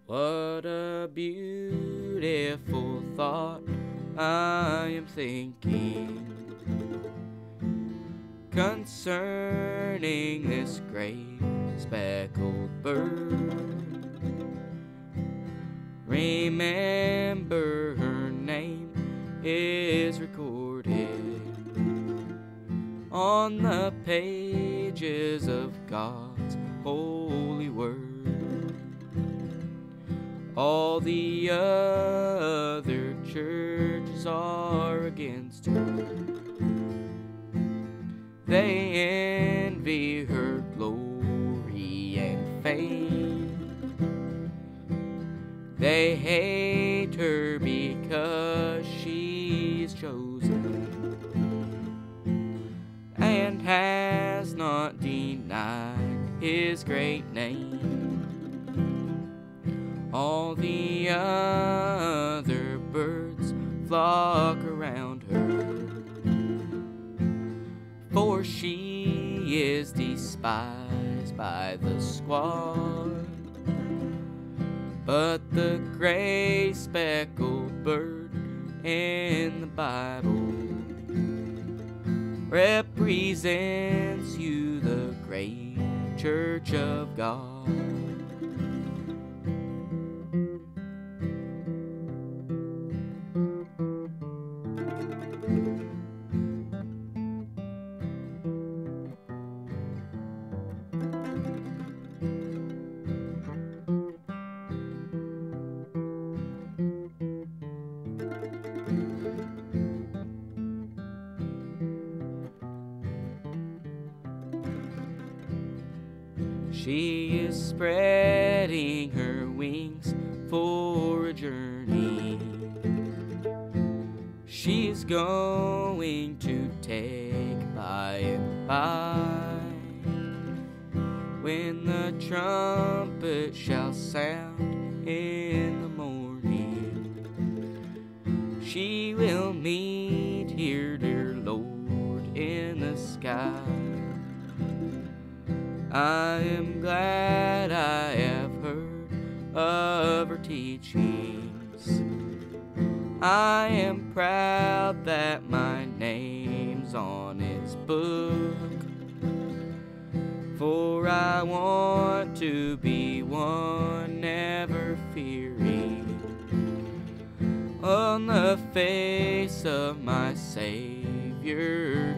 What a beautiful thought I am thinking concerning this great speckled bird. Remember, her name is recorded on the pages of God's holy word. All the other churches are against her. They envy her glory and fame. They hate her because she's chosen and has not denied his great name. All the other birds flock around her, for she is despised by the squad. But the gray speckled bird in the Bible represents you, the great church of God. She is spreading her wings for a journey. She's going to take by and by, when the trumpet shall sound in the morning. She will meet here, dear Lord, in the sky. I am glad I have heard of her teachings. I am proud that my name's on its book, for I want to be one never fearing on the face of my Savior